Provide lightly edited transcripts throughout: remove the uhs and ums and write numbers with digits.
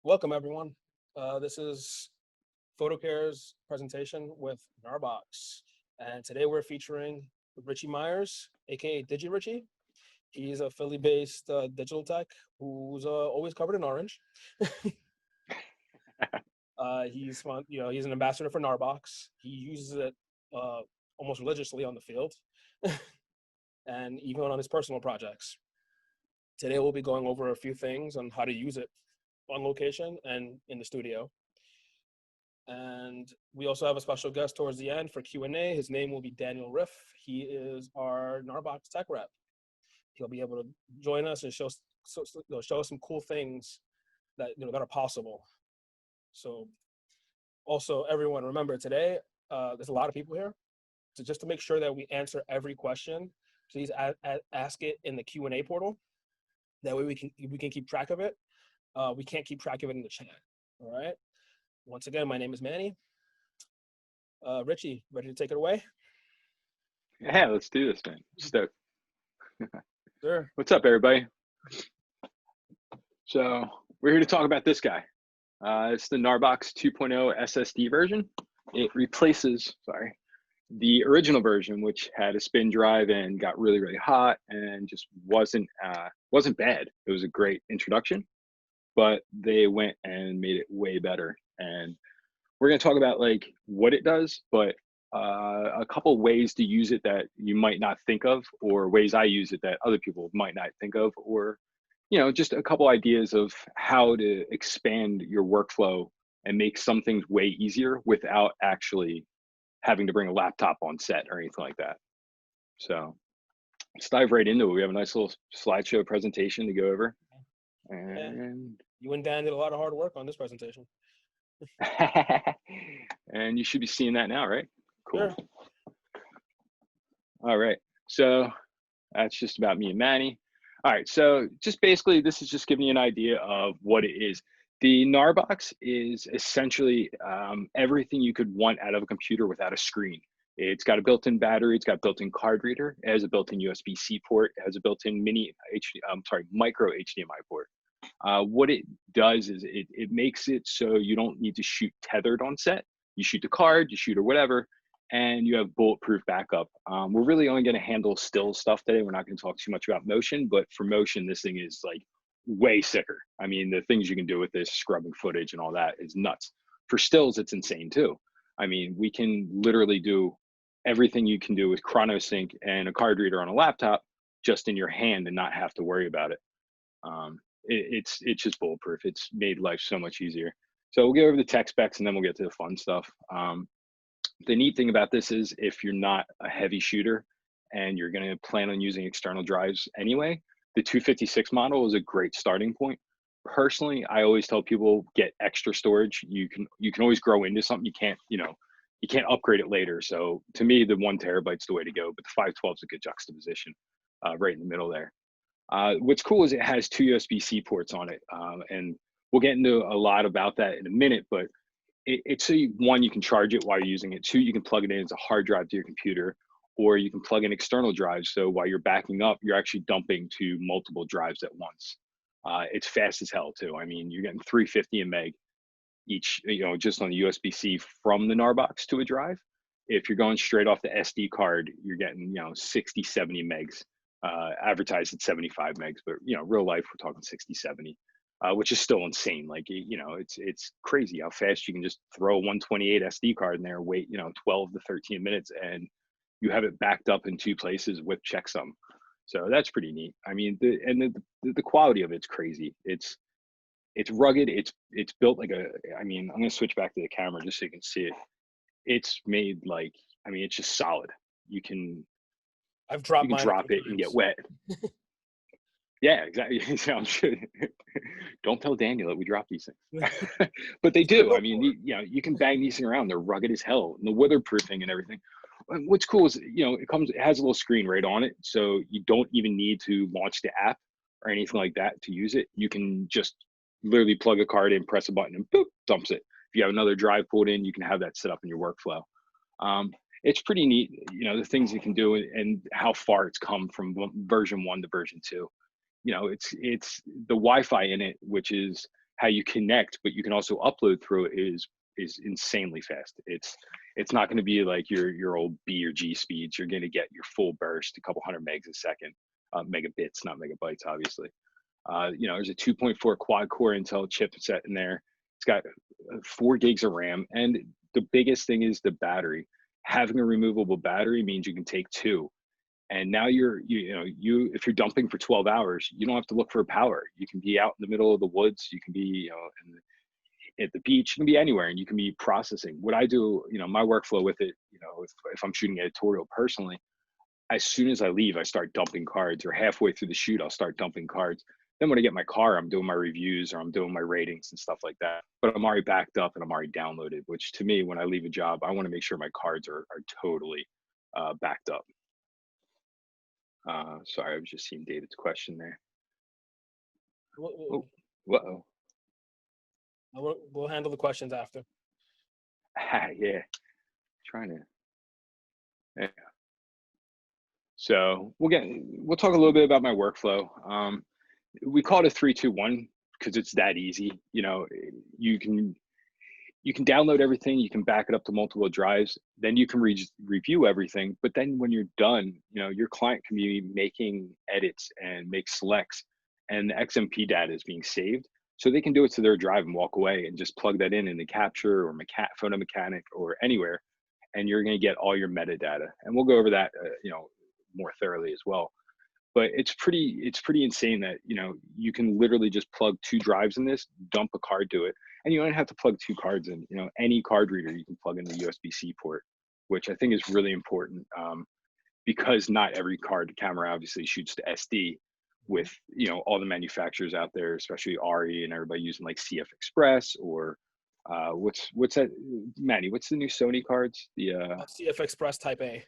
Welcome, everyone. This is PhotoCare's presentation with Gnarbox. And today we're featuring Richie Myers, aka DigiRichie. He's a Philly-based digital tech who's always covered in orange. He's an ambassador for Gnarbox. He uses it almost religiously on the field and even on his personal projects. Today we'll be going over a few things on how to use it on location and in the studio. And we also have a special guest towards the end for Q&A. His name will be Daniel Riff. He is our Gnarbox tech rep. He'll be able to join us and show us some cool things that that are possible. So also, everyone, remember today, there's a lot of people here. So just to make sure that we answer every question, please ask it in the Q&A portal. That way we can keep track of it. We can't keep track of it in the chat. All right. Once again, my name is Manny. Richie, ready to take it away? Yeah, let's do this, man. Stoked. Sure. What's up, everybody? So we're here to talk about this guy. It's the Gnarbox 2.0 SSD version. It replaces, the original version, which had a spin drive and got really, really hot and just wasn't bad. It was a great introduction, but they went and made it way better. And we're going to talk about like what it does, but a couple ways to use it that you might not think of, or ways I use it that other people might not think of, or just a couple ideas of how to expand your workflow and make some things way easier without actually having to bring a laptop on set or anything like that. So let's dive right into it. We have a nice little slideshow presentation to go over. And you and Dan did a lot of hard work on this presentation. And you should be seeing that now, right? Cool. Sure. All right. So that's just about me and Manny. All right. So just basically, this is just giving you an idea of what it is. The Gnarbox is essentially everything you could want out of a computer without a screen. It's got a built-in battery. It's got a built-in card reader. It has a built-in USB-C port. It has a built-in micro HDMI port. What it does is it makes it so you don't need to shoot tethered on set. You shoot the card, you shoot or whatever, and you have bulletproof backup. We're really only going to handle still stuff today. We're not going to talk too much about motion, but for motion, this thing is like way sicker. I mean, the things you can do with this, scrubbing footage and all that, is nuts. For stills, it's insane too. I mean, we can literally do everything you can do with ChronoSync and a card reader on a laptop just in your hand and not have to worry about it. It's just bulletproof. It's made life so much easier. So we'll go over the tech specs and then we'll get to the fun stuff. The neat thing about this is if you're not a heavy shooter and you're going to plan on using external drives anyway, the 256 model is a great starting point. Personally, I always tell people get extra storage. You can always grow into something. You can't upgrade it later. So to me, the 1 terabyte's the way to go, but the 512 is a good juxtaposition right in the middle there. What's cool is it has 2 USB-C ports on it, and we'll get into a lot about that in a minute, but it's so one, you can charge it while you're using it. 2, you can plug it in as a hard drive to your computer, or you can plug in external drives. So while you're backing up, you're actually dumping to multiple drives at once. It's fast as hell too. I mean, you're getting 350 meg each, just on the USB-C from the Gnarbox to a drive. If you're going straight off the SD card, you're getting 60, 70 megs. Advertised at 75 megs, but real life we're talking 60, 70, which is still insane. Like it's crazy how fast you can just throw a 128 SD card in there, wait 12 to 13 minutes, and you have it backed up in 2 places with checksum. So that's pretty neat. I mean, the quality of it's crazy. It's rugged. It's built like I'm gonna switch back to the camera just so you can see it. It's made like, it's just solid. I've dropped you can drop it and get wet. Yeah, exactly. I'm sure. Don't tell Daniel that we drop these things, but they do. I mean, you can bang these things around. They're rugged as hell, and the weatherproofing and everything. And what's cool is it has a little screen right on it, so you don't even need to launch the app or anything like that to use it. You can just literally plug a card in, press a button, and boop, dumps it. If you have another drive pulled in, you can have that set up in your workflow. It's pretty neat, the things it can do and how far it's come from version 1 to version 2. It's the Wi-Fi in it, which how you connect, but you can also upload through it is insanely fast. It's not going to be like your old B or G speeds. You're going to get your full burst, a couple hundred megs a second, megabits, not megabytes, obviously. You know, there's a 2.4 quad core Intel chipset in there. It's got 4 gigs of RAM, and the biggest thing is the battery. Having a removable battery means you can take 2, and now you if you're dumping for 12 hours, you don't have to look for power. You can be out in the middle of the woods. You can be, at the beach. You can be anywhere, and you can be processing. What I do, my workflow with it, if I'm shooting editorial personally, as soon as I leave, I start dumping cards, or halfway through the shoot, I'll start dumping cards. Then when I get my car, I'm doing my reviews, or I'm doing my ratings and stuff like that. But I'm already backed up and I'm already downloaded, which to me, when I leave a job, I want to make sure my cards are totally backed up. Sorry, I was just seeing David's question there. Oh, whoa. We'll handle the questions after. Yeah, trying to. Yeah. So we'll talk a little bit about my workflow. We call it a 3-2-1 because it's that easy. You can download everything, you can back it up to multiple drives, then you can review everything. But then when you're done, your client can be making edits and make selects, and the XMP data is being saved. So they can do it to their drive and walk away and just plug that in the capture or photo mechanic or anywhere, and you're going to get all your metadata. And we'll go over that, more thoroughly as well. But it's pretty insane that you can literally just plug 2 drives in this, dump a card to it, and you don't have to plug 2 cards in. Any card reader you can plug in the USB-C port, which I think is really important, because not every card camera obviously shoots to SD. With all the manufacturers out there, especially ARRI and everybody using like CF Express or what's that, Manny? What's the new Sony cards? The CF Express Type A.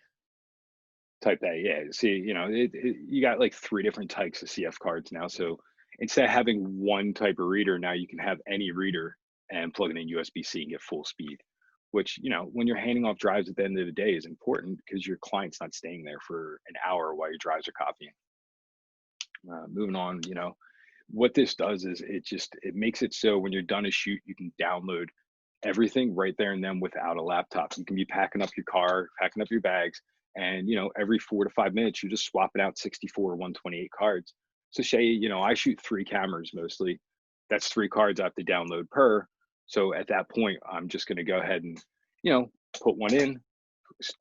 Type A, yeah. See, you got like 3 different types of CF cards now. So instead of having one type of reader, now you can have any reader and plug it in USB-C and get full speed. Which, when you're handing off drives at the end of the day is important because your client's not staying there for an hour while your drives are copying. Moving on, what this does is it makes it so when you're done a shoot, you can download everything right there and then without a laptop. You can be packing up your car, packing up your bags, and every 4 to 5 minutes, you're just swapping out 64 or 128 cards. So say, I shoot 3 cameras mostly. That's 3 cards I have to download per. So at that point, I'm just going to go ahead and, put one in,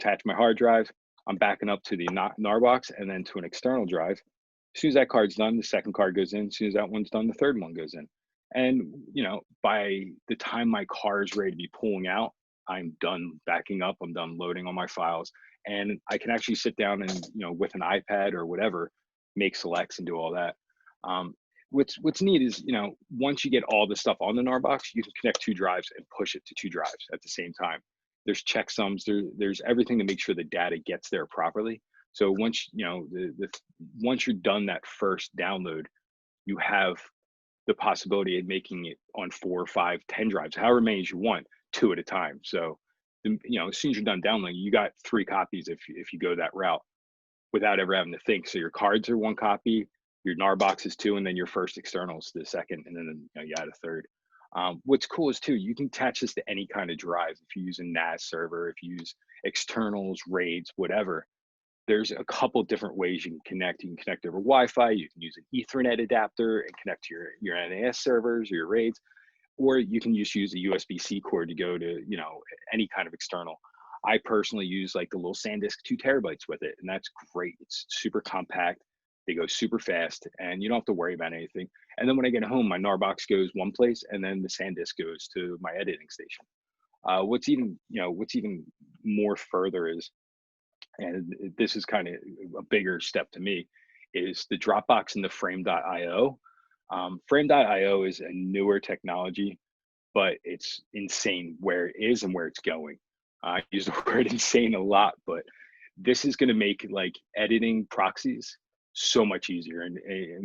attach my hard drive. I'm backing up to the Gnarbox and then to an external drive. As soon as that card's done, the second card goes in. As soon as that one's done, the third one goes in. And, by the time my car is ready to be pulling out, I'm done backing up. I'm done loading all my files. And I can actually sit down and, with an iPad or whatever, make selects and do all that. What's neat is, once you get all the stuff on the Gnarbox, you can connect 2 drives and push it to 2 drives at the same time. There's checksums. There's everything to make sure the data gets there properly. So once once you're done that first download, you have the possibility of making it on 4, 5, 10 drives, however many as you want, 2 at a time. So as soon as you're done downloading, you got 3 copies if you go that route without ever having to think. So your cards are 1 copy, your Gnarbox is 2, and then your first externals the second, and then you add a third. What's cool is too, you can attach this to any kind of drive. If you use a NAS server, if you use externals, RAIDs, whatever. There's a couple different ways you can connect. You can connect over Wi-Fi. You can use an Ethernet adapter and connect to your NAS servers or your RAIDs, or you can just use a USB-C cord to go to any kind of external. I personally use like the little SanDisk 2 terabytes with it, and that's great. It's super compact. They go super fast, and you don't have to worry about anything. And then when I get home, my Gnarbox goes one place, and then the SanDisk goes to my editing station. What's even more further is, and this is kind of a bigger step to me, is the Dropbox and the Frame.io. Frame.io is a newer technology, but it's insane where it is and where it's going. I use the word insane a lot, but this is going to make like editing proxies so much easier. And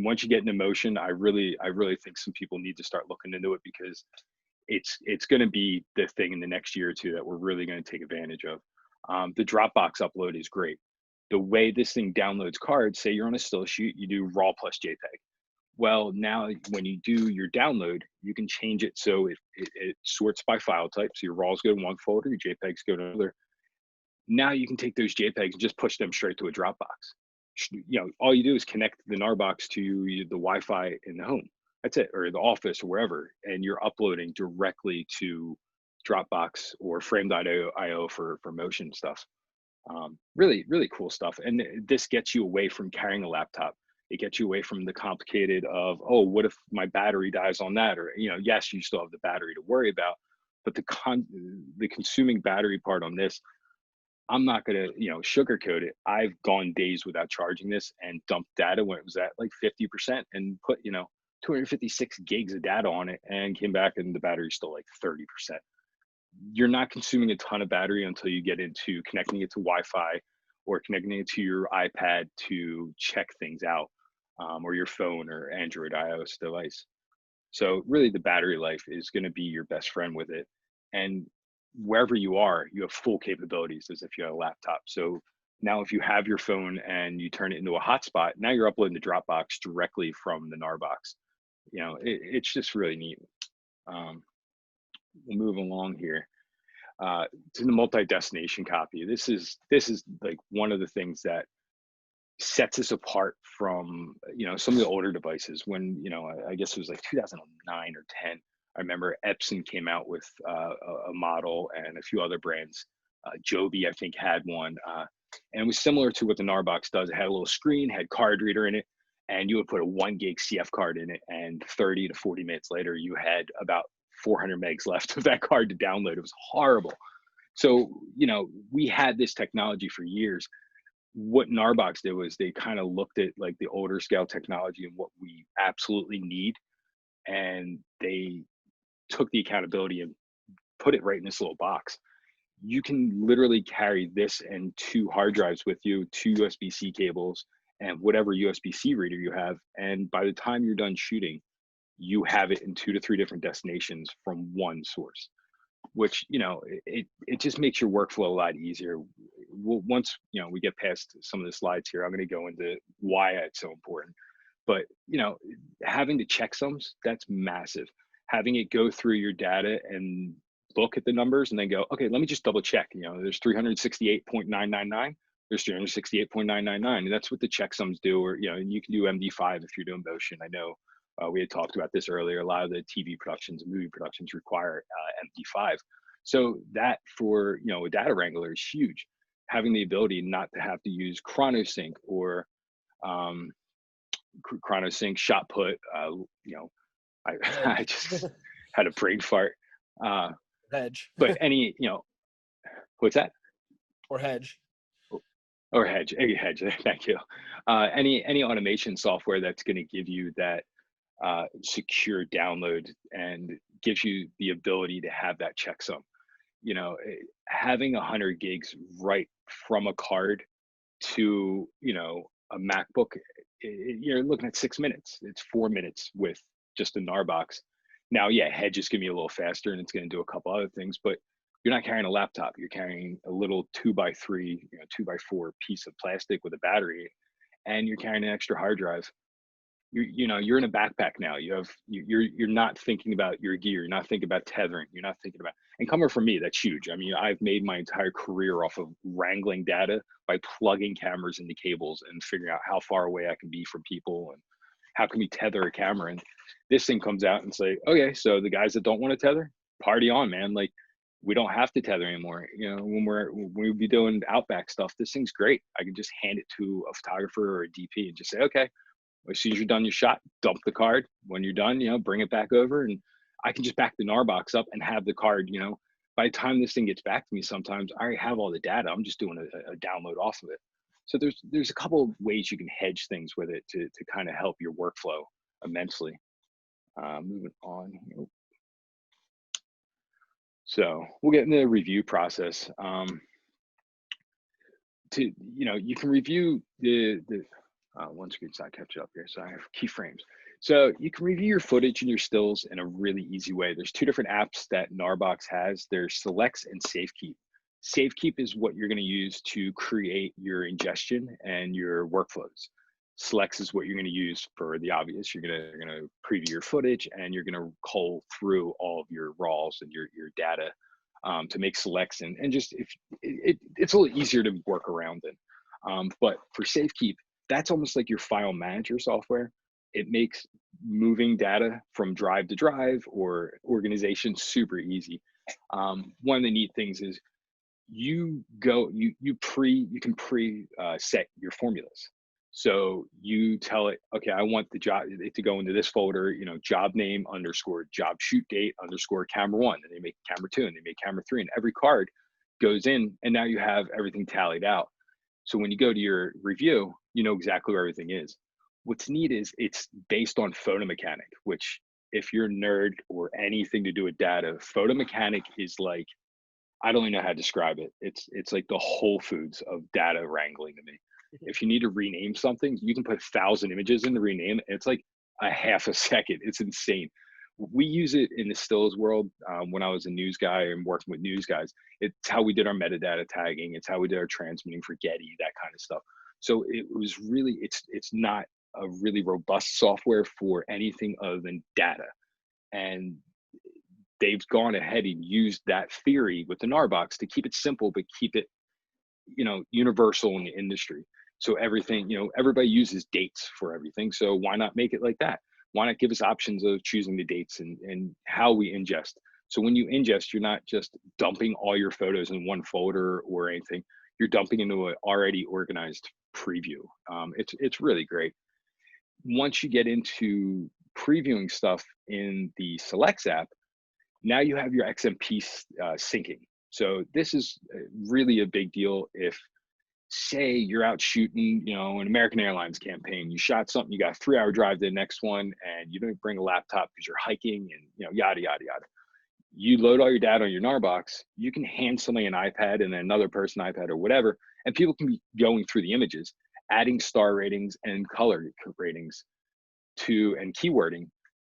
once you get into motion, I really think some people need to start looking into it, because it's going to be the thing in the next year or two that we're really going to take advantage of. The Dropbox upload is great. The way this thing downloads cards, say you're on a still shoot, you do RAW plus JPEG. Well, now when you do your download, you can change it so it sorts by file type. So your RAWs go to one folder, your JPEGs go to another. Now you can take those JPEGs and just push them straight to a Dropbox. All you do is connect the Gnarbox to the Wi-Fi in the home. That's it, or the office or wherever, and you're uploading directly to Dropbox or Frame.io for motion stuff. Really, really cool stuff. And this gets you away from carrying a laptop. It gets you away from the complicated of, oh, what if my battery dies on that? Or, yes, you still have the battery to worry about, but the consuming battery part on this, I'm not gonna, sugarcoat it. I've gone days without charging this and dumped data when it was at like 50% and put, 256 gigs of data on it and came back and the battery's still like 30%. You're not consuming a ton of battery until you get into connecting it to Wi-Fi or connecting it to your iPad to check things out, or your phone or Android iOS device. So really the battery life is going to be your best friend with it. And wherever you are, you have full capabilities as if you had a laptop. So now if you have your phone and you turn it into a hotspot, now you're uploading to Dropbox directly from the Gnarbox. It's just really neat. We'll move along here to the multi-destination copy. This is like one of the things that sets us apart from some of the older devices. When I guess it was like 2009 or 10. I remember Epson came out with a model, and a few other brands. Joby, I think, had one, and it was similar to what the Gnarbox does. It had a little screen, had card reader in it, and you would put a 1 gig CF card in it, and 30 to 40 minutes later, you had about 400 megs left of that card to download. It was horrible. So, we had this technology for years. What Gnarbox did was they kind of looked at like the older scale technology and what we absolutely need, and they took the accountability and put it right in this little box. You can literally carry this and 2 hard drives with you, 2 USB-C cables, and whatever USB-C reader you have. And by the time you're done shooting, you have it in 2 to 3 different destinations from one source, which, it just makes your workflow a lot easier. Once, we get past some of the slides here, I'm going to go into why it's so important. But, having the checksums, that's massive. Having it go through your data and look at the numbers and then go, okay, let me just double check. There's 368.999. There's 368.999. And that's what the checksums do. Or, and you can do MD5 if you're doing motion. I know we had talked about this earlier. A lot of the TV productions and movie productions require MD5. So that for, a data wrangler is huge. Having the ability not to have to use ChronoSync or ChronoSync, shot put, I just had a brain fart. Hedge. But any, what's that? Or hedge. Or hedge, thank you. Any automation software that's going to give you that secure download and gives you the ability to have that checksum. Having 100 gigs right from a card to, a MacBook, you're looking at 6 minutes. It's 4 minutes with just a Gnarbox. Now, yeah, Hedge is going to be a little faster and it's going to do a couple other things, but you're not carrying a laptop. You're carrying a little 2x3, 2x4 piece of plastic with a battery, and you're carrying an extra hard drive. You're in a backpack now. You're not thinking about your gear. You're not thinking about tethering. You're not thinking about, and coming from me, that's huge. I mean, I've made my entire career off of wrangling data by plugging cameras into cables and figuring out how far away I can be from people and how can we tether a camera. And this thing comes out and say, okay, so the guys that don't want to tether, party on, man. Like, we don't have to tether anymore. When we be doing outback stuff, this thing's great. I can just hand it to a photographer or a DP and just say, okay, as soon as you're done your shot, dump the card. When you're done, bring it back over, and I can just back the Gnarbox up and have the card. By the time this thing gets back to me, sometimes I already have all the data. I'm just doing a download off of it. So there's a couple of ways you can hedge things with it to kind of help your workflow immensely. Moving on here. So we'll get into the review process. You can review the one screen's not captured up here, so I have keyframes. So you can review your footage and your stills in a really easy way. There's 2 different apps that Gnarbox has. There's Selects and SafeKeep. SafeKeep is what you're going to use to create your ingestion and your workflows. Selects is what you're going to use for the obvious. You're going to preview your footage, and you're going to cull through all of your raws and your data to make selects, and just if it's a little easier to work around in. But for Safekeep, that's almost like your file manager software. It makes moving data from drive to drive or organization super easy. One of the neat things is you can set your formulas. So you tell it, okay, I want the job to go into this folder, job name underscore job shoot date underscore camera one, and they make camera two, and they make camera three, and every card goes in, and now you have everything tallied out. So when you go to your review, you know exactly where everything is. What's neat is it's based on photo mechanic, which if you're a nerd or anything to do with data, photo mechanic is like, I don't even know how to describe it. It's like the Whole Foods of data wrangling to me. If you need to rename something, you can put 1,000 images in to rename it. It's like a half a second. It's insane. We use it in the stills world. When I was a news guy and working with news guys, it's how we did our metadata tagging. It's how we did our transmitting for Getty, that kind of stuff. So it was really, it's not a really robust software for anything other than data. And they've gone ahead and used that theory with the Gnarbox to keep it simple, but keep it, universal in the industry. So everything, everybody uses dates for everything. So why not make it like that? Why not give us options of choosing the dates and how we ingest? So when you ingest, you're not just dumping all your photos in one folder or anything. You're dumping into an already organized preview. It's really great. Once you get into previewing stuff in the Selects app, now you have your XMP syncing. So this is really a big deal if, say, you're out shooting, an American Airlines campaign. You shot something, you got a 3-hour drive to the next one, and you don't bring a laptop because you're hiking and, yada, yada, yada. You load all your data on your Gnarbox, you can hand somebody an iPad and then another person iPad or whatever, and people can be going through the images, adding star ratings and color ratings and keywording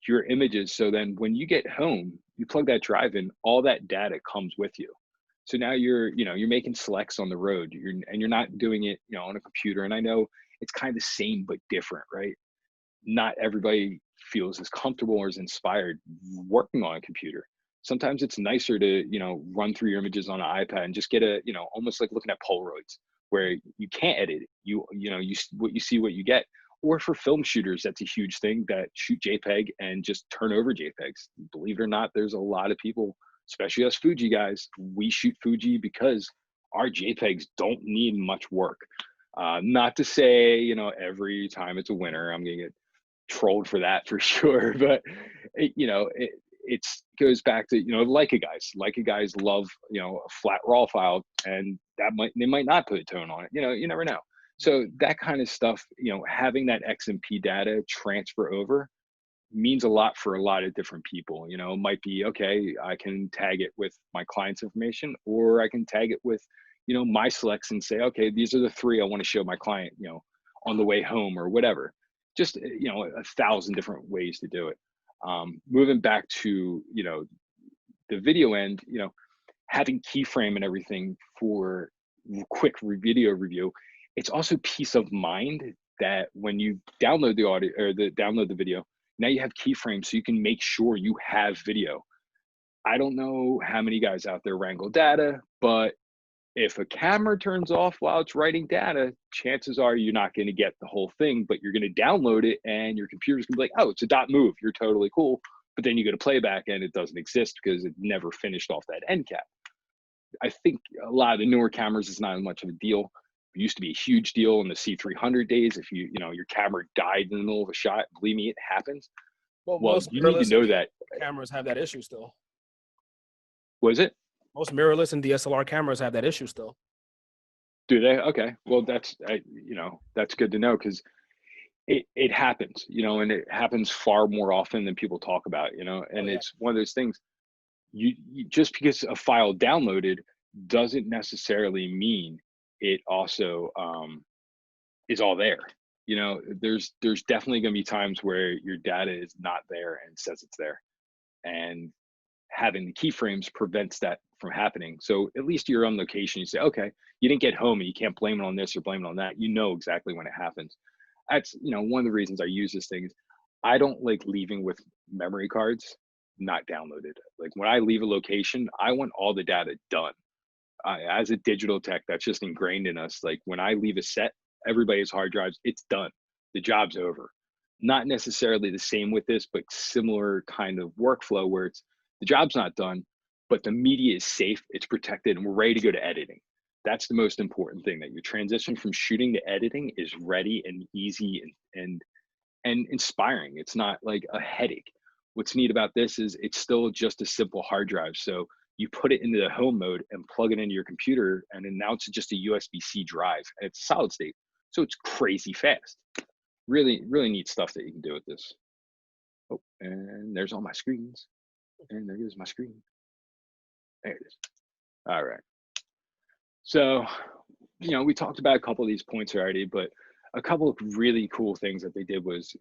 your images. So then when you get home, you plug that drive in, all that data comes with you. So now you're making selects on the road, and you're not doing it, on a computer. And I know it's kind of the same, but different, right? Not everybody feels as comfortable or as inspired working on a computer. Sometimes it's nicer to, run through your images on an iPad and just get almost like looking at Polaroids, where you can't edit it. You see what you get. Or for film shooters, that's a huge thing, that shoot JPEG and just turn over JPEGs. Believe it or not, there's a lot of people, especially us Fuji guys, we shoot Fuji because our JPEGs don't need much work. Not to say, every time it's a winner, I'm going to get trolled for that for sure. But, it goes back to, Leica guys. Leica guys love, a flat RAW file, and they might not put a tone on it. You never know. So that kind of stuff, having that XMP data transfer over means a lot for a lot of different people. It might be, okay, I can tag it with my client's information, or I can tag it with, my selects and say, okay, these are the 3 I want to show my client, on the way home or whatever. Just, 1,000 different ways to do it. Moving back to, the video end, having keyframe and everything for quick video review. It's also peace of mind that when you download the audio or download the video, now you have keyframes so you can make sure you have video. I don't know how many guys out there wrangle data, but if a camera turns off while it's writing data, chances are you're not going to get the whole thing, but you're going to download it and your computer's going to be like, oh, it's a dot move. You're totally cool. But then you go to playback and it doesn't exist because it never finished off that end cap. I think a lot of the newer cameras is not as much of a deal. It used to be a huge deal in the C300 days. If your camera died in the middle of a shot, believe me, it happens. Well, Well, most you need to mirrorless know that. cameras have that issue still. Was it? Most mirrorless and DSLR cameras have that issue still. Do they? Okay. Well, that's good to know, because it happens, and it happens far more often than people talk about, and it's one of those things. You just because a file downloaded doesn't necessarily mean it also is all there. There's definitely going to be times where your data is not there and says it's there, and having the keyframes prevents that from happening. So at least you're on location. You say, okay, you didn't get home and you can't blame it on this or blame it on that. You know exactly when it happens. that's, one of the reasons I use this thing is I don't like leaving with memory cards not downloaded. Like when I leave a location, I want all the data done. As a digital tech, that's just ingrained in us. Like when I leave a set, everybody's hard drives, it's done. The job's over. Not necessarily the same with this, but similar kind of workflow where it's the job's not done, but the media is safe, it's protected, and we're ready to go to editing. That's the most important thing, that your transition from shooting to editing is ready and easy and inspiring. It's not like a headache. What's neat about this is it's still just a simple hard drive. So you put it into the home mode and plug it into your computer, and then now it's just a USB-C drive, and it's solid state. So it's crazy fast. Really, really neat stuff that you can do with this. Oh, and there's all my screens. And there goes my screen. There it is. All right. So, we talked about a couple of these points already, but a couple of really cool things that they did was,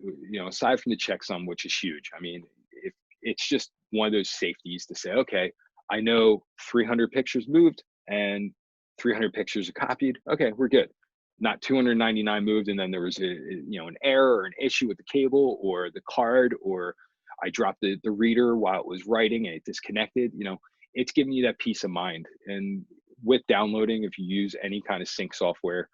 aside from the checksum, which is huge. I mean, if it's just one of those safeties to say, okay, I know 300 pictures moved and 300 pictures are copied. Okay, we're good. Not 299 moved, and then there was an error or an issue with the cable or the card, or I dropped the reader while it was writing and it disconnected. It's giving you that peace of mind. And with downloading, if you use any kind of sync software,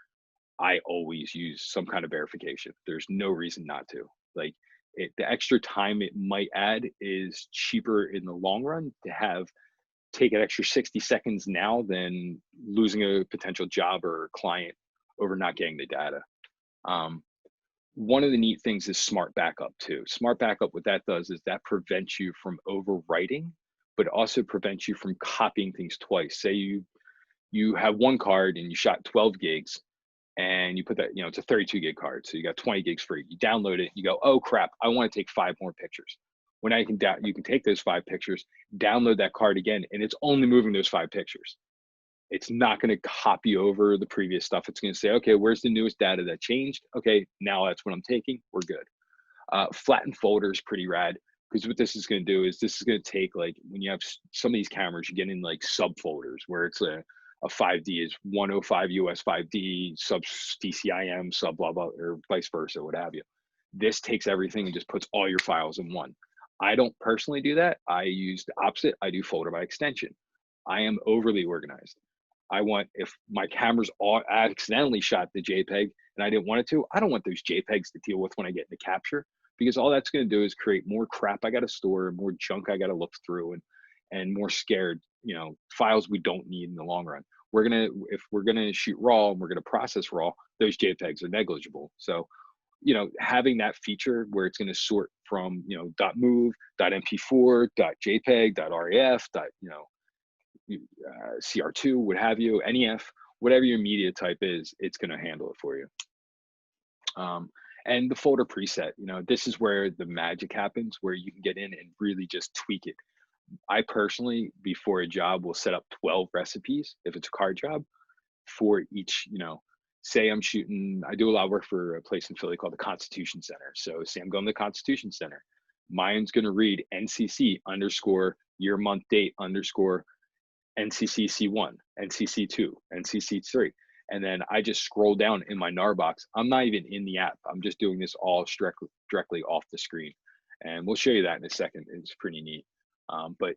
I always use some kind of verification. There's no reason not to. Like the extra time it might add is cheaper in the long run to take an extra 60 seconds now than losing a potential job or client over not getting the data. One of the neat things is smart backup too. Smart backup, what that does is that prevents you from overwriting, but also prevents you from copying things twice. Say you have one card and you shot 12 gigs, and you put that, it's a 32 gig card. So you got 20 gigs free. You download it, you go, oh crap, I want to take 5 more pictures. Well, now you can take those 5 pictures, download that card again, and it's only moving those 5 pictures. It's not going to copy over the previous stuff. It's going to say, okay, where's the newest data that changed? Okay, now that's what I'm taking. We're good. Flattened folder is pretty rad, because what this is going to do is this is going to take, like, when you have some of these cameras, you get in like subfolders where it's a 5D is 105 US 5D, sub DCIM, sub blah, blah, or vice versa, what have you. This takes everything and just puts all your files in one. I don't personally do that. I use the opposite. I do folder by extension. I am overly organized. If my camera's all accidentally shot the JPEG and I didn't want it to, I don't want those JPEGs to deal with when I get into capture, because all that's going to do is create more crap I got to store, more junk I got to look through, and more scared, files we don't need in the long run. If we're gonna shoot raw and we're gonna process raw, those JPEGs are negligible. So, having that feature where it's gonna sort from, .mov, .mp4, .jpeg, .ref, CR2, what have you, NEF, whatever your media type is, it's gonna handle it for you. And the folder preset, this is where the magic happens, where you can get in and really just tweak it. I personally, before a job, will set up 12 recipes if it's a card job for each, say I do a lot of work for a place in Philly called the Constitution Center. So say I'm going to the Constitution Center. Mine's going to read NCC _ year, month, date _ NCC C1, NCC 2, NCC 3. And then I just scroll down in my Gnarbox. I'm not even in the app. I'm just doing this all directly off the screen. And we'll show you that in a second. It's pretty neat. But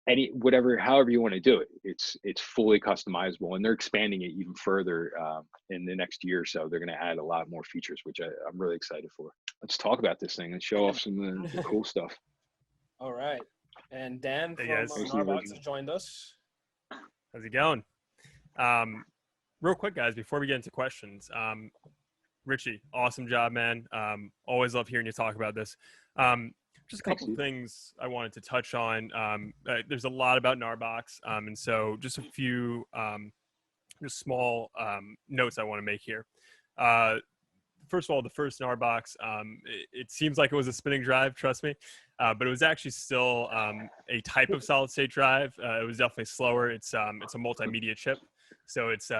however you want to do it, it's fully customizable, and they're expanding it even further in the next year or so. They're going to add a lot more features, which I'm really excited for. Let's talk about this thing and show off some of the cool stuff. All right. And Dan from guys. Gnarbox has joined us. How's it going? Real quick, guys, before we get into questions, Richie, awesome job, man. Always love hearing you talk about this. Just a couple of things I wanted to touch on. There's a lot about Gnarbox, and so just a few just small notes I want to make here. First of all, the first Gnarbox, it seems like it was a spinning drive, trust me, but it was actually still a type of solid state drive. It was definitely slower. It's a multimedia chip. So it's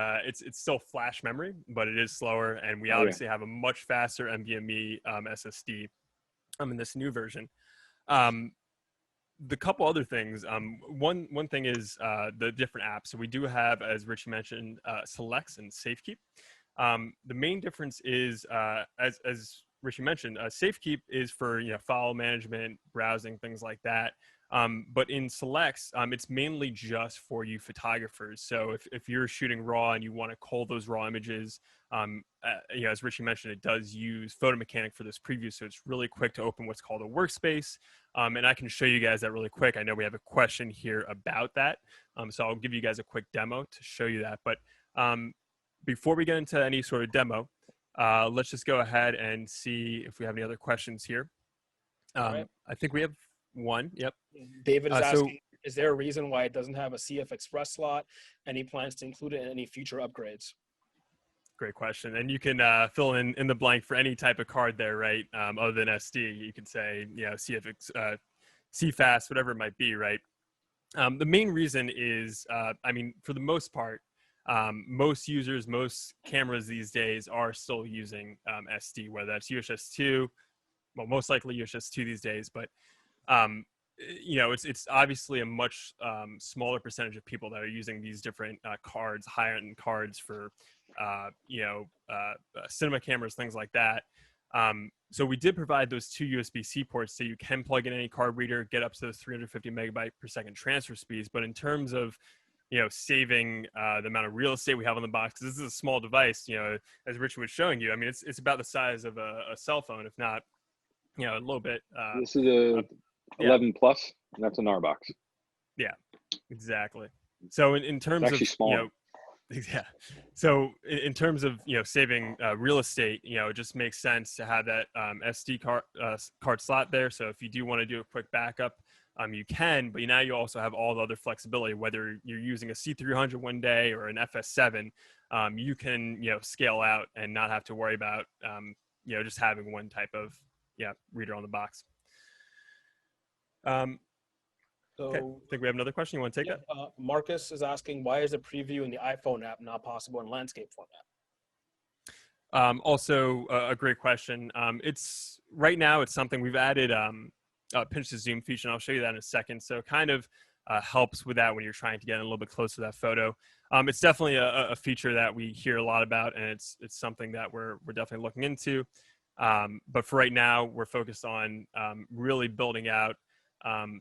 still flash memory, but it is slower, and we obviously have a much faster NVMe SSD in this new version. The couple other things, one thing is the different apps. So we do have, as Richie mentioned, Selects and Safekeep. The main difference is, as Richie mentioned, SafeKeep is for file management, browsing, things like that. But in selects, it's mainly just for you photographers. So if you're shooting raw and you want to cull those raw images, as Richie mentioned, it does use Photo Mechanic for this preview. So it's really quick to open what's called a workspace. And I can show you guys that really quick. I know we have a question here about that. So I'll give you guys a quick demo to show you that. But before we get into any sort of demo, let's just go ahead and see if we have any other questions here. Right. I think we have one. Yep. David is asking, is there a reason why it doesn't have a CF Express slot? Any plans to include it in any future upgrades? Great question. And you can fill in the blank for any type of card there, right? Other than SD, you could say, CFX, CFast, whatever it might be, right? The main reason is, for the most part, most users, most cameras these days are still using SD, whether that's UHS 2, well, most likely UHS 2 these days, but it's obviously a much smaller percentage of people that are using these different cards, higher-end cards for cinema cameras, things like that. So we did provide those 2 USB-C ports so you can plug in any card reader, get up to the 350 megabyte per second transfer speeds. But in terms of saving the amount of real estate we have on the box, because this is a small device, as Richard was showing you, it's about the size of a cell phone, if not a little bit. This is a 11 plus, and that's a Gnarbox. Yeah, exactly. So in terms it's actually of small. yeah. So in terms of saving real estate, it just makes sense to have that SD card slot there. So if you do want to do a quick backup, you can. But now you also have all the other flexibility. Whether you're using a C300 one day or an FS7, you can scale out and not have to worry about just having one type of reader on the box. Okay. I think we have another question. You want to take that? Marcus is asking, why is the preview in the iPhone app not possible in landscape format? Also, a great question. It's right now. It's something we've added pinch to zoom feature, and I'll show you that in a second. So it kind of helps with that when you're trying to get in a little bit closer to that photo. It's definitely a feature that we hear a lot about, and it's something that we're definitely looking into. But for right now, we're focused on really building out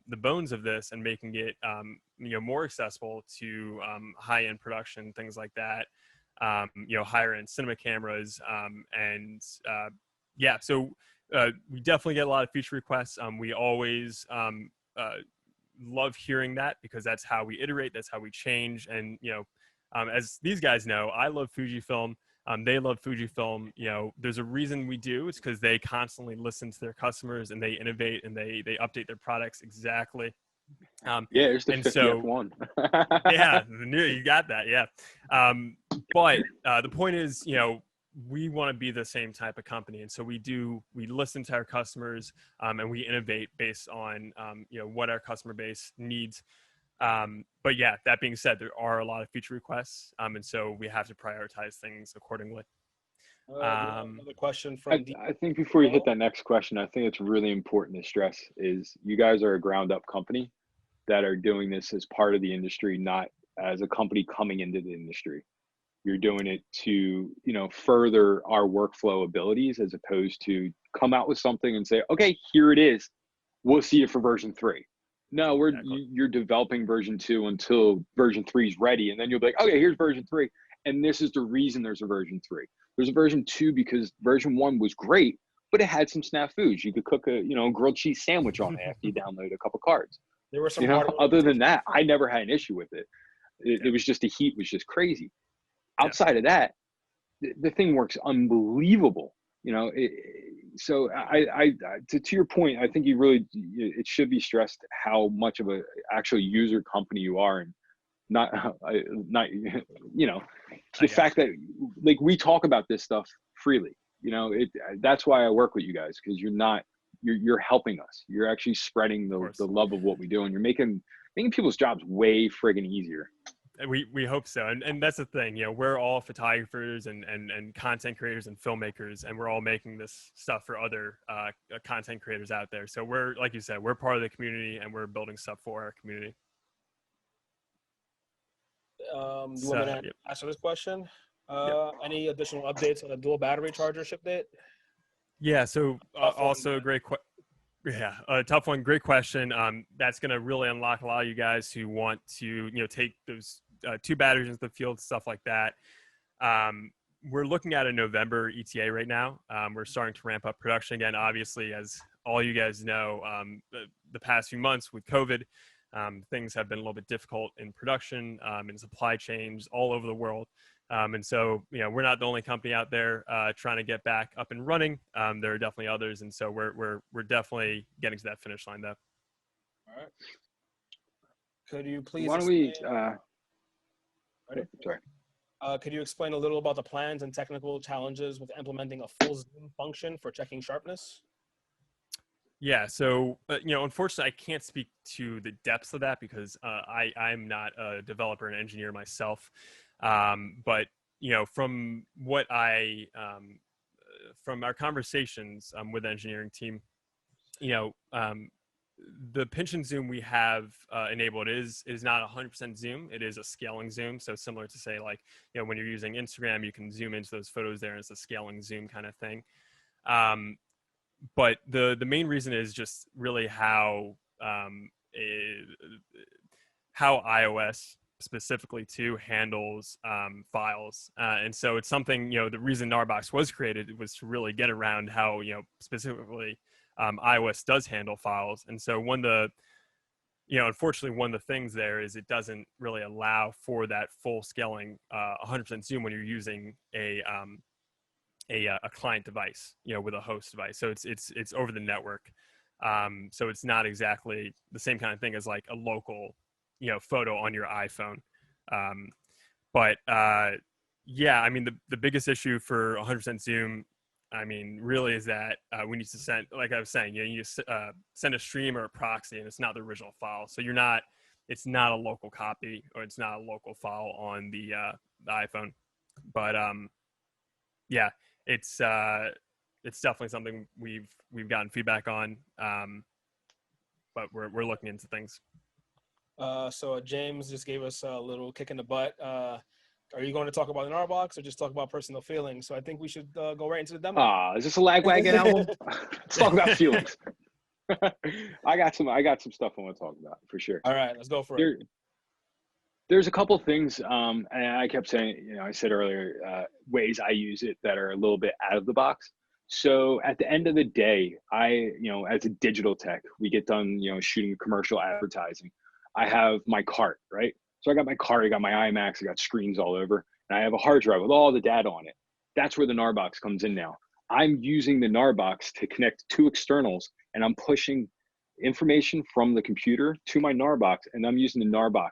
the bones of this and making it more accessible to high-end production, things like that, higher-end cinema cameras, so we definitely get a lot of feature requests. We always love hearing that, because that's how we iterate, that's how we change. And as these guys know, I love Fujifilm. They love Fujifilm. There's a reason we do. It's because they constantly listen to their customers and they innovate and they update their products exactly. There's the 50th one. You got that. Yeah. But the point is, we want to be the same type of company. And so we listen to our customers and we innovate based on, what our customer base needs. But that being said, there are a lot of feature requests, and so we have to prioritize things accordingly. Another question from I think before you hit that next question, I think it's really important to stress is you guys are a ground up company that are doing this as part of the industry, not as a company coming into the industry. You're doing it to, further our workflow abilities, as opposed to come out with something and say, okay, here it is. We'll see you for version 3. No, you're developing version 2 until version 3 is ready. And then you'll be like, okay, here's version 3. And this is the reason there's a version 3. There's a version 2 because version 1 was great, but it had some snafus. You could cook a, grilled cheese sandwich on it after you download a couple cards. There were some other than that, I never had an issue with it. It was just the heat was just crazy. Outside of that, the thing works unbelievable. So to your point, I think it should be stressed how much of a actual user company you are, and not the fact that we talk about this stuff freely. That's why I work with you guys, because you're helping us. You're actually spreading the love of what we do, and you're making people's jobs way friggin' easier. We hope so. And that's the thing, we're all photographers and content creators and filmmakers, and we're all making this stuff for other content creators out there. So we're, like you said, we're part of the community and we're building stuff for our community. You want me to answer this question? Any additional updates on the dual battery charger ship date? Yeah. So Tough one, also man. yeah, a tough one. Great question. That's going to really unlock a lot of you guys who want to, take those two batteries into the field, stuff like that. We're looking at a November ETA right now. We're starting to ramp up production again. Obviously, as all you guys know, the past few months with COVID, things have been a little bit difficult in production and supply chains all over the world. And so, we're not the only company out there trying to get back up and running. There are definitely others, and so we're definitely getting to that finish line, though. All right. Could you please Why don't explain? we? Sorry. Could you explain a little about the plans and technical challenges with implementing a full zoom function for checking sharpness? Yeah, so unfortunately, I can't speak to the depths of that because I'm not a developer and engineer myself. But from what from our conversations with the engineering team, the pinch and zoom we have enabled is not 100% zoom. It is a scaling zoom. So similar to say like when you're using Instagram, you can zoom into those photos there, and it's a scaling zoom kind of thing. But the main reason is just really how iOS specifically too handles files, and so it's something the reason Gnarbox was created was to really get around how specifically iOS does handle files. And so unfortunately one of the things there is it doesn't really allow for that full scaling 100% zoom when you're using a client device, with a host device. So it's over the network. So it's not exactly the same kind of thing as like a local, photo on your iPhone. But yeah, I mean, the biggest issue for 100% zoom, I mean, really is that we need to send, like I was saying, you send a stream or a proxy, and it's not the original file. So it's not a local copy, or it's not a local file on the iPhone. But yeah, it's definitely something we've gotten feedback on, but we're looking into things. So James just gave us a little kick in the butt. Are you going to talk about the Gnarbox or just talk about personal feelings? So I think we should go right into the demo. Is this a Lagwagon album? Let's talk about feelings. I got some stuff I want to talk about for sure. All right, let's go for it. There's a couple things, and I kept saying, I said earlier, ways I use it that are a little bit out of the box. So at the end of the day, as a digital tech, we get done, shooting commercial advertising. I have my cart, right? So I got my cart, I got my iMacs, I got screens all over, and I have a hard drive with all the data on it. That's where the Gnarbox comes in now. I'm using the Gnarbox to connect two externals, and I'm pushing information from the computer to my Gnarbox, and I'm using the Gnarbox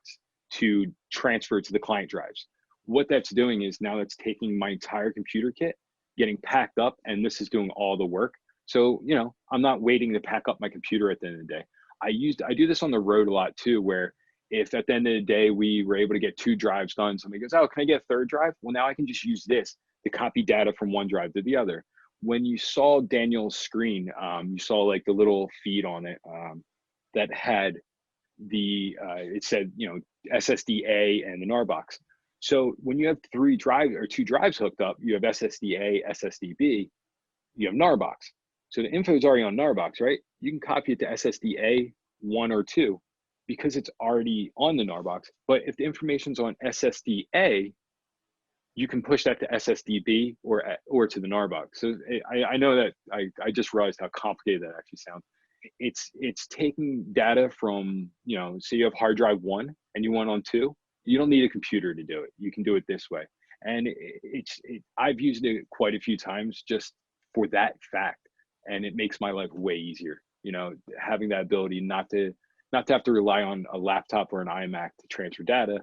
to transfer to the client drives. What that's doing is now that's taking my entire computer kit, getting packed up, and this is doing all the work. So, I'm not waiting to pack up my computer at the end of the day. I do this on the road a lot too, where if at the end of the day we were able to get 2 drives done, somebody goes, oh, can I get a 3rd drive? Well, now I can just use this to copy data from one drive to the other. When you saw Daniel's screen, you saw like the little feed on it that had it said, SSD A and the Gnarbox. So when you have 3 drives or 2 drives hooked up, you have SSD A, SSD B, you have Gnarbox. So the info is already on Gnarbox, right? You can copy it to SSD A 1 or 2 because it's already on the Gnarbox. But if the information's on SSD A, you can push that to SSD B or to the Gnarbox. So I know that I just realized how complicated that actually sounds. It's taking data from, so you have hard drive 1 and you want on 2, you don't need a computer to do it. You can do it this way. And I've used it quite a few times just for that fact. And it makes my life way easier, having that ability not to have to rely on a laptop or an iMac to transfer data,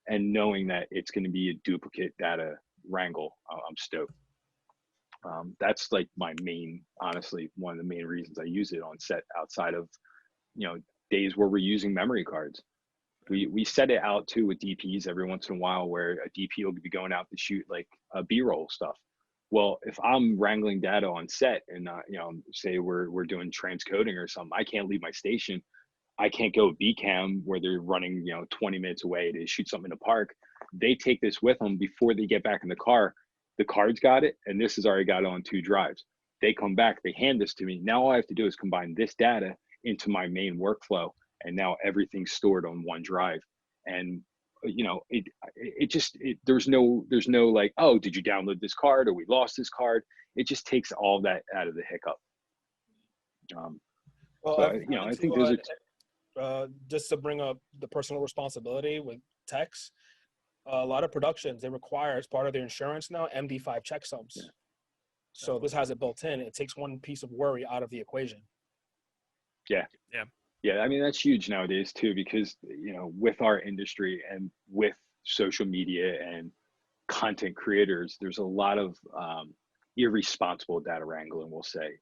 and knowing that it's going to be a duplicate data wrangle. I'm stoked. That's like honestly, one of the main reasons I use it on set, outside of, days where we're using memory cards. We set it out too with DPs every once in a while, where a DP will be going out to shoot like B-roll stuff. Well, if I'm wrangling data on set and, say we're doing transcoding or something, I can't leave my station. I can't go beat cam where they're running, 20 minutes away to shoot something in the park. They take this with them before they get back in the car. The card's got it, and this has already got it on 2 drives. They come back, they hand this to me. Now all I have to do is combine this data into my main workflow, and now everything's stored on 1 drive. And there's no like, oh, did you download this card or we lost this card? It just takes all that out of the hiccup. Well, I think those are just to bring up the personal responsibility with techs. A lot of productions, they require, as part of their insurance now, MD5 checksums. Yeah. So this has it built in. It takes one piece of worry out of the equation. Yeah, I mean, that's huge nowadays too, because with our industry and with social media and content creators, there's a lot of irresponsible data wrangling, we'll say.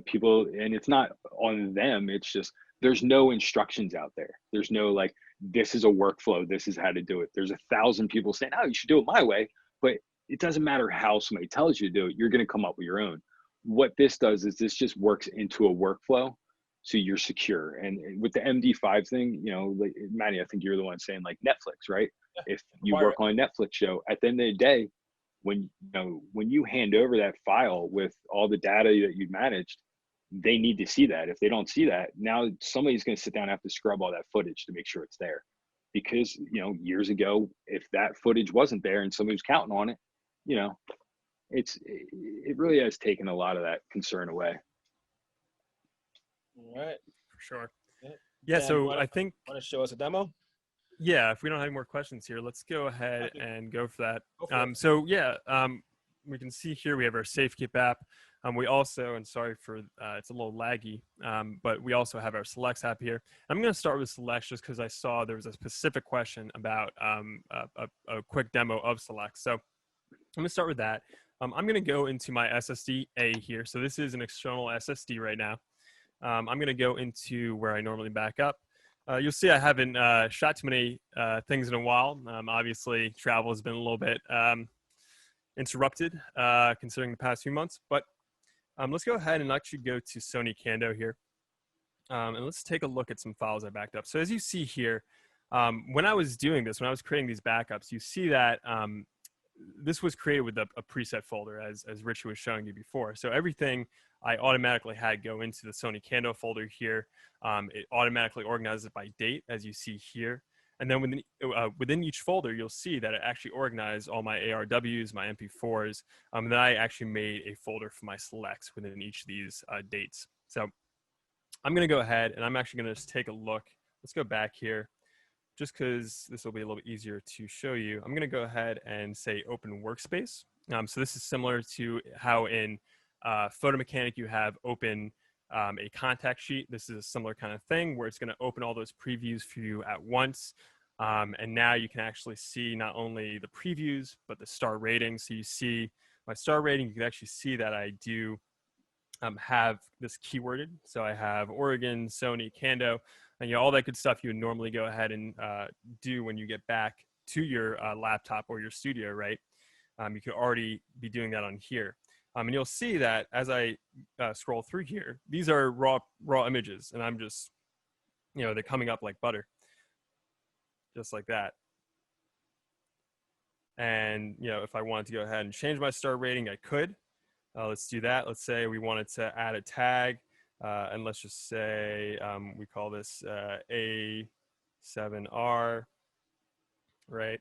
People, and it's not on them, it's just there's no instructions out there. There's no like, this is a workflow, this is how to do it. There's 1,000 people saying, oh, you should do it my way, but it doesn't matter how somebody tells you to do it, you're going to come up with your own. What this does is this just works into a workflow, so you're secure. And with the MD5 thing, like Manny, I think you're the one saying like Netflix, right? Yeah. If you work on a Netflix show, at the end of the day, when you hand over that file with all the data that you've managed, they need to see that. If they don't see that, now somebody's going to sit down and have to scrub all that footage to make sure it's there. Because, years ago, if that footage wasn't there and somebody was counting on it, it really has taken a lot of that concern away. All right. For sure. Yeah. So I think. Want to show us a demo? Yeah. If we don't have any more questions here, let's go ahead and go for that. We can see here we have our SafeKeep app. We also, and sorry for it's a little laggy, but we also have our Selects app here. I'm going to start with Selects just because I saw there was a specific question about a quick demo of Selects. So I'm going to start with that. I'm going to go into my SSD A here. So this is an external SSD right now. I'm going to go into where I normally back up. You'll see I haven't shot too many things in a while. Obviously, travel has been a little bit interrupted considering the past few months. But let's go ahead and actually go to Sony Kando here. And let's take a look at some files I backed up. So as you see here, when I was doing this, when I was creating these backups, you see that this was created with a preset folder, as Richie was showing you before. So everything I automatically had go into the Sony Kando folder here. It automatically organizes it by date, as you see here. And then within each folder, you'll see that it actually organized all my ARWs, my MP4s. Then I actually made a folder for my selects within each of these dates. So I'm going to go ahead and I'm actually going to just take a look. Let's go back here. Just because this will be a little bit easier to show you, I'm going to go ahead and say open workspace. So this is similar to how in Photo Mechanic you have open a contact sheet. This is a similar kind of thing where it's going to open all those previews for you at once. And now you can actually see not only the previews, but the star rating. So you see my star rating, you can actually see that I do have this keyworded. So I have Oregon, Sony, Kando, and all that good stuff you would normally go ahead and do when you get back to your laptop or your studio, right? You could already be doing that on here. And you'll see that as I scroll through here, these are raw images, and I'm just, they're coming up like butter, just like that. And, if I wanted to go ahead and change my star rating, I could. Let's do that. Let's say we wanted to add a tag, and let's just say we call this A7R, right?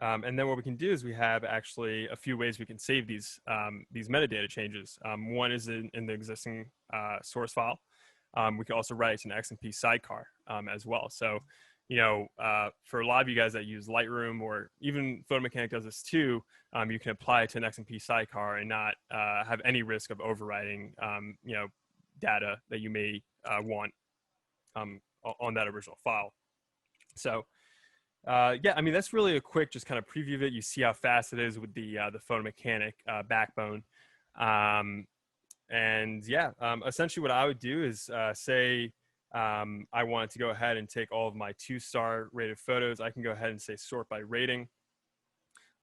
And then what we can do is we have actually a few ways we can save these metadata changes. One is in the existing source file. We can also write it to an XMP sidecar as well. So, for a lot of you guys that use Lightroom or even Photo Mechanic does this too, you can apply it to an XMP sidecar and not have any risk of overwriting, data that you may want on that original file. So, that's really a quick just kind of preview of it. You see how fast it is with the Photo Mechanic backbone. Essentially what I would do is say I wanted to go ahead and take all of my 2-star rated photos. I can go ahead and say sort by rating.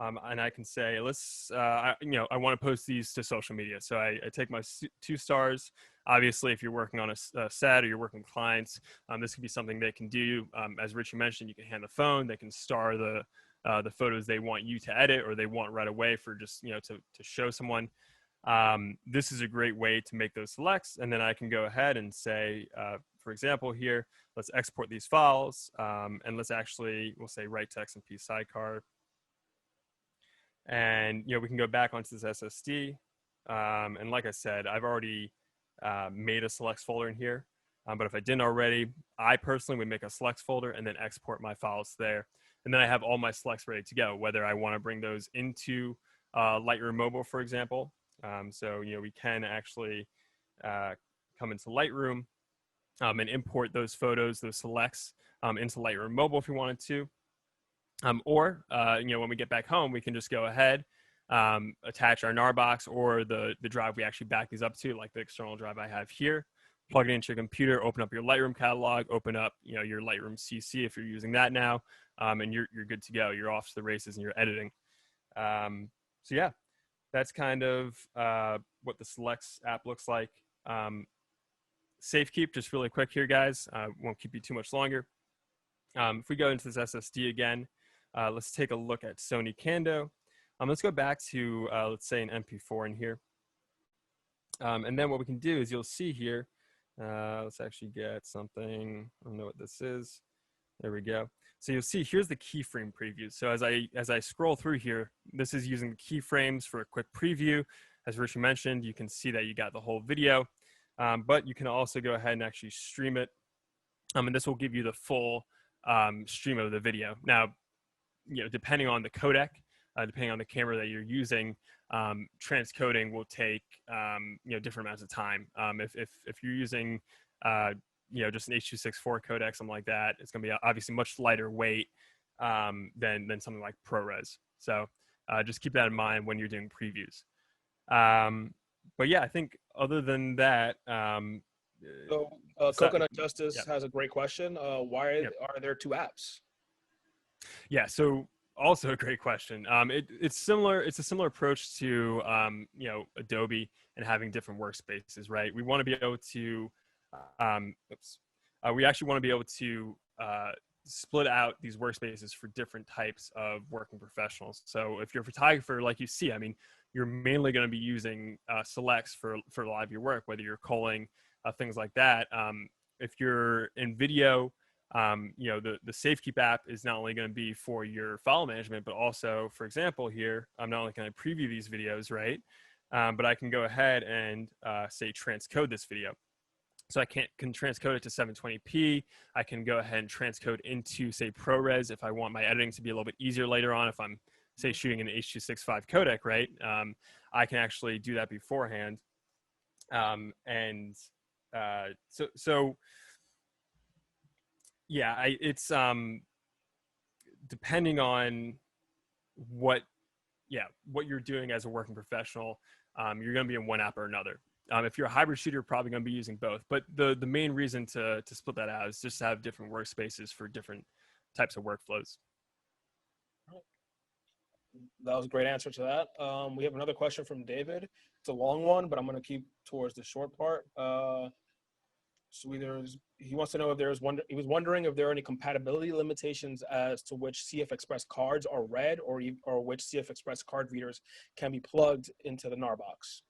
and I can say, I want to post these to social media. So I take my 2 stars. Obviously, if you're working on a set or you're working with clients, this could be something they can do. As Richie mentioned, you can hand the phone. They can star the photos they want you to edit or they want right away for just, to show someone. This is a great way to make those selects. And then I can go ahead and say, for example, here, let's export these files. And we'll say write text and piece sidecar. And, we can go back onto this SSD. And like I said, I've already made a selects folder in here. But if I didn't already, I personally would make a selects folder and then export my files there. And then I have all my selects ready to go, whether I want to bring those into Lightroom Mobile, for example. So, we can actually come into Lightroom and import those photos, those selects into Lightroom Mobile if we wanted to. Or when we get back home, we can just go ahead, attach our Gnarbox or the drive we actually back these up to, like the external drive I have here, plug it into your computer, open up your Lightroom catalog, open up your Lightroom CC if you're using that now, and you're good to go. You're off to the races and you're editing. So yeah, that's kind of what the Selects app looks like. Safe keep, just really quick here, guys. Won't keep you too much longer. If we go into this SSD again, let's take a look at Sony Kando. Let's go back to, let's say, an MP4 in here. And then what we can do is you'll see here, let's actually get something. I don't know what this is. There we go. So you'll see here's the keyframe preview. So as I scroll through here, this is using the keyframes for a quick preview. As Richie mentioned, you can see that you got the whole video, but you can also go ahead and actually stream it. And this will give you the full stream of the video. Now, depending on the codec, depending on the camera that you're using, transcoding will take different amounts of time. If you're using just an H.264 codec, something like that, it's going to be obviously much lighter weight than something like ProRes. So just keep that in mind when you're doing previews. But yeah, I think other than that. Coconut Justice has a great question. Why are there 2 apps? Yeah, so also a great question. It's similar. It's a similar approach to Adobe and having different workspaces, right? We want to be able to we actually want to be able to split out these workspaces for different types of working professionals. So if you're a photographer, like you see, I mean, you're mainly going to be using selects for a lot of your work, whether you're culling, things like that. If you're in video, the SafeKeep app is not only going to be for your file management, but also, for example, here, I'm not only going to preview these videos, right? But I can go ahead and say transcode this video. So I can transcode it to 720p. I can go ahead and transcode into, say, ProRes if I want my editing to be a little bit easier later on. If I'm, say, shooting an H.265 codec, right? I can actually do that beforehand. Yeah, it's depending on what you're doing as a working professional, you're going to be in one app or another. If you're a hybrid shooter, you're probably going to be using both. But the main reason to split that out is just to have different workspaces for different types of workflows. That was a great answer to that. We have another question from David. It's a long one, but I'm going to keep towards the short part. He wants to know if he was wondering if there are any compatibility limitations as to which CF Express cards are read or which CF Express card readers can be plugged into the Gnarbox.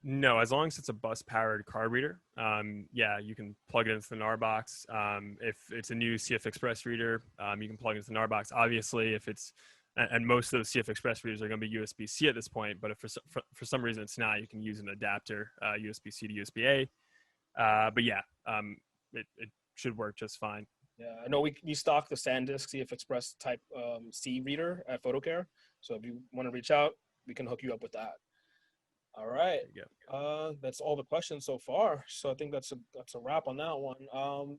No, as long as it's a bus-powered card reader, you can plug it into the Gnarbox. If it's a new CF Express reader, you can plug it into the Gnarbox. Obviously, if it's and most of those CF Express readers are going to be USB-C at this point, but if for some reason it's not, you can use an adapter, USB-C to USB-A. It should work just fine. Yeah, I know we stock the SanDisk CF Express Type C reader at PhotoCare, so if you want to reach out, we can hook you up with that. All right, that's all the questions so far. So I think that's a wrap on that one.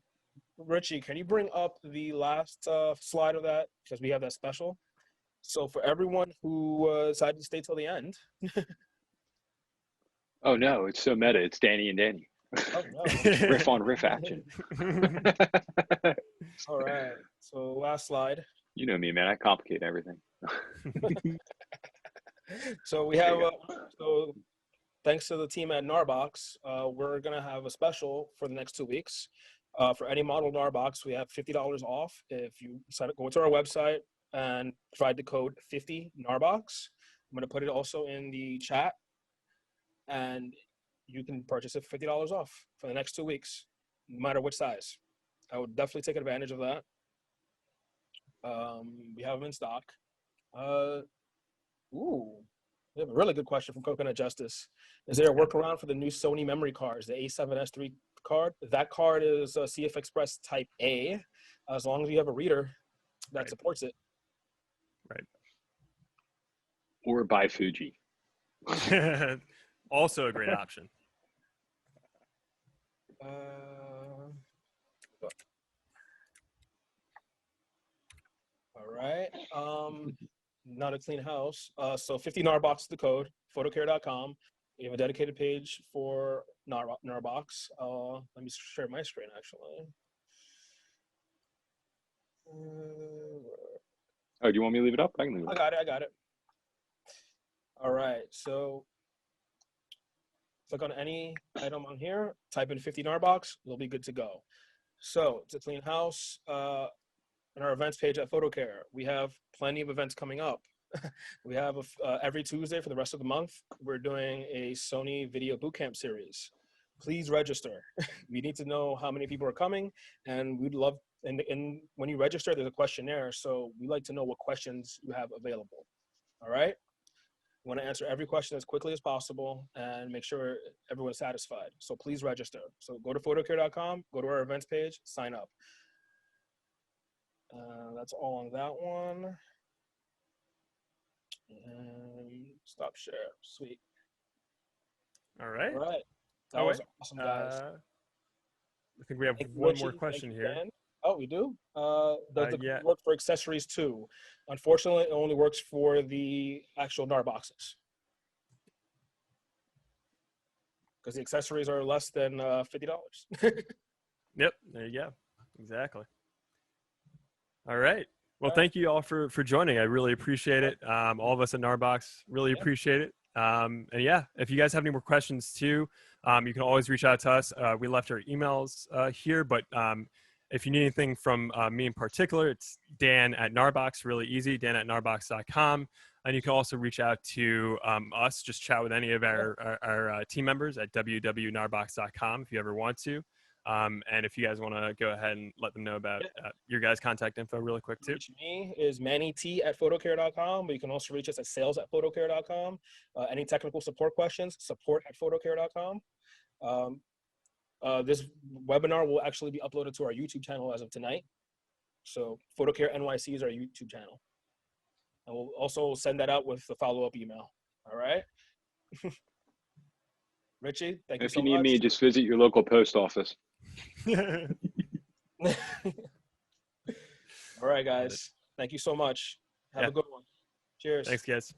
Richie, can you bring up the last slide of that, because we have that special? So for everyone who decided to stay till the end. Oh no, it's so meta. It's Danny and Danny. Oh no. Riff on riff action. All right. So last slide. You know me, man. I complicate everything. So we have, so thanks to the team at Gnarbox, we're gonna have a special for the next 2 weeks. For any model Gnarbox, we have $50 off if you go to our website and provide the code 50 Gnarbox. I'm gonna put it also in the chat, and you can purchase it for $50 off for the next 2 weeks, no matter which size. I would definitely take advantage of that. We have them in stock. We have a really good question from Coconut Justice. Is there a workaround for the new Sony memory cards, the A7S3 card? That card is a CF Express Type A, as long as you have a reader that supports it. Right. Or buy Fuji. Also a great option. All right. Not a clean house. So 50 Gnarbox is the code, photocare.com. We have a dedicated page for Gnarbox. Let me share my screen, actually. Oh, do you want me to leave it up? I can leave it up. I got it. All right. So click on any item on here, type in 50 Gnarbox, you'll be good to go. So it's a clean house. On our events page at PhotoCare, we have plenty of events coming up. We have every Tuesday for the rest of the month, we're doing a Sony Video Bootcamp series. Please register. We need to know how many people are coming, and we'd love, and when you register, there's a questionnaire, so we like to know what questions you have available. All right? We want to answer every question as quickly as possible and make sure everyone's satisfied. So please register. So go to photocare.com, go to our events page, sign up. That's all on that one. And stop share. Sweet. All right. All right. That was awesome, guys. I think we have one more question here. Dan. Oh, we do? Does the yeah. work for accessories too? Unfortunately, it only works for the actual Gnarboxes. Because the accessories are less than $50. Yep, there you go. Exactly. All right. Well, thank you all for joining. I really appreciate it. All of us at Gnarbox really appreciate it. And yeah, if you guys have any more questions too, you can always reach out to us. We left our emails here, but if you need anything from me in particular, it's Dan@Gnarbox, really easy, Dan@Gnarbox.com. And you can also reach out to us, just chat with any of our team members at www.gnarbox.com if you ever want to. And if you guys want to go ahead and let them know about your guys' contact info really quick too. Reach me is mannyt@photocare.com, but you can also reach us at sales@photocare.com. Any technical support questions, support@photocare.com. This webinar will actually be uploaded to our YouTube channel as of tonight. So PhotoCare NYC is our YouTube channel. And we'll also send that out with the follow-up email. All right? Richie, thank you so much. If you need me, just visit your local post office. All right, guys. Thank you so much. Have a good one. Cheers. Thanks, guys.